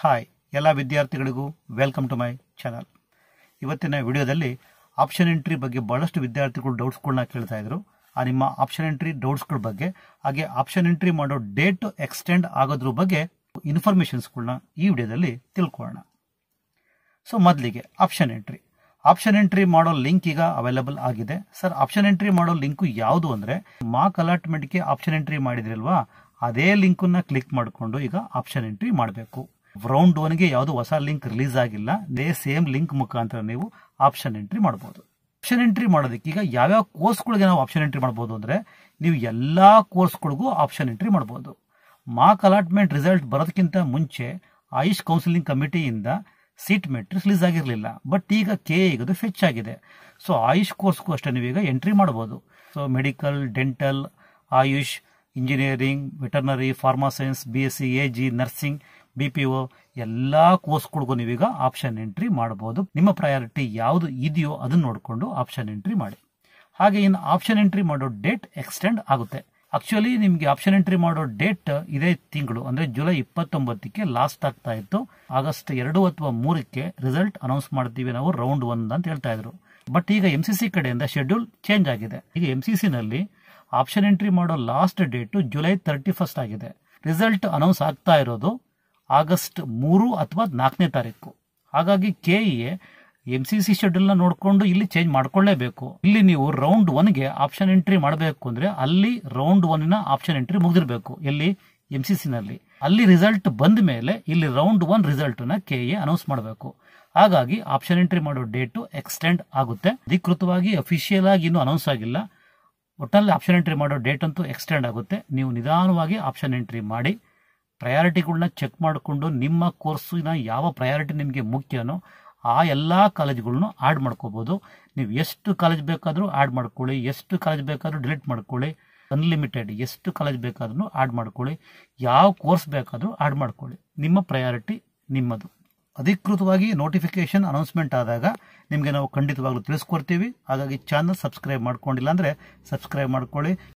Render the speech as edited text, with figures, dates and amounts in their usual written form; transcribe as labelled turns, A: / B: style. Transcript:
A: Hi ಎಲ್ಲ ವಿದ್ಯಾರ್ಥಿಗಳಿಗೂ welcome to my channel. ಇವತ್ತಿನ ವಿಡಿಯೋದಲ್ಲಿ ಆಪ್ಷನ್ ಎಂಟ್ರಿ ಬಗ್ಗೆ ಬಹಳಷ್ಟು ವಿದ್ಯಾರ್ಥಿಗಳು ಡೌಟ್ಸ್ಗಳನ್ನ ಕೇಳ್ತಾ ಇದ್ರು. ಆ ನಿಮ್ಮ ಆಪ್ಷನ್ ಎಂಟ್ರಿ ಡೌಟ್ಸ್ಗಳ ಬಗ್ಗೆ, ಹಾಗೆ ಆಪ್ಷನ್ ಎಂಟ್ರಿ ಮಾಡೋ ಡೇಟ್ ಎಕ್ಸ್ಟೆಂಡ್ ಆಗೋದ್ರ ಬಗ್ಗೆ ಇನ್ಫಾರ್ಮೇಷನ್ಸ್ಗಳನ್ನ ಈ ವಿಡಿಯೋದಲ್ಲಿ ತಿಳ್ಕೊಳ್ಳೋಣ. ಸೊ ಮೊದಲಿಗೆ ಆಪ್ಷನ್ ಎಂಟ್ರಿ ಮಾಡೋ ಲಿಂಕ್ ಈಗ ಅವೈಲೇಬಲ್ ಆಗಿದೆ. ಸರ್, ಆಪ್ಷನ್ ಎಂಟ್ರಿ ಮಾಡೋ ಲಿಂಕ್ ಯಾವುದು ಅಂದ್ರೆ ಮಾರ್ಕ್ ಅಲಾಟ್ಮೆಂಟ್ಗೆ ಆಪ್ಷನ್ ಎಂಟ್ರಿ ಮಾಡಿದ್ರಲ್ವಾ, ಅದೇ ಲಿಂಕನ್ನ ಕ್ಲಿಕ್ ಮಾಡಿಕೊಂಡು ಈಗ ಆಪ್ಷನ್ ಎಂಟ್ರಿ ಮಾಡಬೇಕು. ರೌಂಡ್ 1ಗೆ ಯಾವುದು ಹೊಸ ಲಿಂಕ್ ರಿಲೀಸ್ ಆಗಿಲ್ಲ, ಅದೇ ಸೇಮ್ ಲಿಂಕ್ ಮುಖಾಂತರ ನೀವು ಆಪ್ಷನ್ ಎಂಟ್ರಿ ಮಾಡಬಹುದು. ಆಪ್ಷನ್ ಎಂಟ್ರಿ ಮಾಡೋದಕ್ಕೆ ಈಗ ಯಾವ್ಯಾವ ಕೋರ್ಸ್ಗಳಿಗೆ ನಾವು ಆಪ್ಷನ್ ಎಂಟ್ರಿ ಮಾಡಬಹುದು ಅಂದ್ರೆ, ನೀವು ಎಲ್ಲಾ ಕೋರ್ಸ್ಗಳಿಗೂ ಆಪ್ಷನ್ ಎಂಟ್ರಿ ಮಾಡಬಹುದು. ಮಾರ್ಕ್ ಅಲಾಟ್ಮೆಂಟ್ ರಿಸಲ್ಟ್ ಬರೋದಕ್ಕಿಂತ ಮುಂಚೆ ಆಯುಷ್ ಕೌನ್ಸಿಲಿಂಗ್ ಕಮಿಟಿಯಿಂದ ಸೀಟ್ ಮೆಟ್ರಿಕ್ಸ್ ರಿಲೀಸ್ ಆಗಿರಲಿಲ್ಲ, ಬಟ್ ಈಗ ಕೆಎ ಫೆಚ್ ಆಗಿದೆ. ಸೊ ಆಯುಷ್ ಕೋರ್ಸ್ಗೂ ಅಷ್ಟೇ ನೀವೀಗ ಎಂಟ್ರಿ ಮಾಡಬಹುದು. So medical, dental, Ayush, engineering, veterinary, pharma science, BSc, AG, nursing, BPO ಎಲ್ಲಾ ಕೋರ್ಸ್ಗಳಿಗೂ ನೀವೀಗ ಆಪ್ಷನ್ ಎಂಟ್ರಿ ಮಾಡಬಹುದು. ನಿಮ್ಮ ಪ್ರಯಾರಿಟಿ ಯಾವುದು ಇದೆಯೋ ಅದನ್ನ ನೋಡಿಕೊಂಡು ಆಪ್ಷನ್ ಎಂಟ್ರಿ ಮಾಡಿ. ಹಾಗೆ ಇನ್ನು ಆಪ್ಷನ್ ಎಂಟ್ರಿ ಮಾಡೋ ಡೇಟ್ ಎಕ್ಸ್ಟೆಂಡ್ ಆಗುತ್ತೆ. ಆಕ್ಚುಲಿ ನಿಮ್ಗೆ ಆಪ್ಷನ್ ಎಂಟ್ರಿ ಮಾಡೋ ಡೇಟ್ ಇದೇ ತಿಂಗಳು ಅಂದ್ರೆ ಜುಲೈ 29ಕ್ಕೆ ಲಾಸ್ಟ್ ಆಗ್ತಾ ಇತ್ತು. ಆಗಸ್ಟ್ 2 ಅಥವಾ 3ಕ್ಕೆ ರಿಸಲ್ಟ್ ಅನೌನ್ಸ್ ಮಾಡ್ತೀವಿ ನಾವು ರೌಂಡ್ 1 ಅಂತ ಹೇಳ್ತಾ ಇದ್ರು. ಬಟ್ ಈಗ MCC ಕಡೆಯಿಂದ ಶೆಡ್ಯೂಲ್ ಚೇಂಜ್ ಆಗಿದೆ. ಈಗ MCC ನಲ್ಲಿ ಆಪ್ಷನ್ ಎಂಟ್ರಿ ಮಾಡೋ ಲಾಸ್ಟ್ ಡೇಟ್ ಜುಲೈ 31 ಆಗಿದೆ. ರಿಸಲ್ಟ್ ಅನೌನ್ಸ್ ಆಗ್ತಾ ಇರೋದು ಆಗಸ್ಟ್ 3 ಅಥವಾ 4ನೇ ತಾರೀಕು. ಹಾಗಾಗಿ ಕೆಇಎ MCC ಶೆಡ್ಯೂಲ್ ನ ನೋಡಿಕೊಂಡು ಇಲ್ಲಿ ಚೇಂಜ್ ಮಾಡ್ಕೊಳ್ಳೇಬೇಕು. ಇಲ್ಲಿ ನೀವು ರೌಂಡ್ 1ಗೆ ಆಪ್ಷನ್ ಎಂಟ್ರಿ ಮಾಡಬೇಕು ಅಂದ್ರೆ ಅಲ್ಲಿ ರೌಂಡ್ 1ನ ಆಪ್ಷನ್ ಎಂಟ್ರಿ ಮುಗಿದಿರಬೇಕು. ಎಲ್ಲಿ MCC ನಲ್ಲಿ. ಅಲ್ಲಿ ರಿಸಲ್ಟ್ ಬಂದ ಮೇಲೆ ಇಲ್ಲಿ ರೌಂಡ್ 1 ರಿಸಲ್ಟ್ ನ ಕೆಇಎ ಅನೌನ್ಸ್ ಮಾಡಬೇಕು. ಹಾಗಾಗಿ ಆಪ್ಷನ್ ಎಂಟ್ರಿ ಮಾಡೋ ಡೇಟ್ ಎಕ್ಸ್ಟೆಂಡ್ ಆಗುತ್ತೆ. ಅಧಿಕೃತವಾಗಿ ಅಫಿಷಿಯಲ್ ಆಗಿ ಇನ್ನೂ ಅನೌನ್ಸ್ ಆಗಿಲ್ಲ. ಒಟ್ಟಲ್ಲಿ ಆಪ್ಷನ್ ಎಂಟ್ರಿ ಮಾಡೋ ಡೇಟ್ ಅಂತೂ ಎಕ್ಸ್ಟೆಂಡ್ ಆಗುತ್ತೆ. ನೀವು ನಿಧಾನವಾಗಿ ಆಪ್ಷನ್ ಎಂಟ್ರಿ ಮಾಡಿ ಪ್ರಯಾರಿಟಿಗಳನ್ನ ಚೆಕ್ ಮಾಡಿಕೊಂಡು ನಿಮ್ಮ ಕೋರ್ಸಿನ ಯಾವ ಪ್ರಯಾರಿಟಿ ನಿಮಗೆ ಮುಖ್ಯನೋ ಆ ಎಲ್ಲಾ ಕಾಲೇಜ್ಗಳನ್ನು ಆಡ್ ಮಾಡ್ಕೋಬಹುದು. ನೀವು ಎಷ್ಟು ಕಾಲೇಜ್ ಬೇಕಾದ್ರೂ ಆಡ್ ಮಾಡ್ಕೊಳ್ಳಿ, ಎಷ್ಟು ಕಾಲೇಜ್ ಬೇಕಾದ್ರೂ ಡಿಲೀಟ್ ಮಾಡ್ಕೊಳ್ಳಿ, ಅನ್ಲಿಮಿಟೆಡ್ ಎಷ್ಟು ಕಾಲೇಜ್ ಬೇಕಾದ್ರೂ ಆಡ್ ಮಾಡ್ಕೊಳ್ಳಿ, ಯಾವ ಕೋರ್ಸ್ ಬೇಕಾದ್ರೂ ಆಡ್ ಮಾಡ್ಕೊಳ್ಳಿ. ನಿಮ್ಮ ಪ್ರಯಾರಿಟಿ ನಿಮ್ಮದು. ಅಧಿಕೃತವಾಗಿ ನೋಟಿಫಿಕೇಶನ್ ಅನೌನ್ಸ್ಮೆಂಟ್ ಆದಾಗ ನಿಮಗೆ ನಾವು ಖಂಡಿತವಾಗ್ಲೂ ತಿಳಿಸ್ಕೊಡ್ತೀವಿ. ಹಾಗಾಗಿ ಚಾನಲ್ ಸಬ್ಸ್ಕ್ರೈಬ್ ಮಾಡ್ಕೊಂಡಿಲ್ಲ ಅಂದ್ರೆ ಸಬ್ಸ್ಕ್ರೈಬ್ ಮಾಡ್ಕೊಳ್ಳಿ.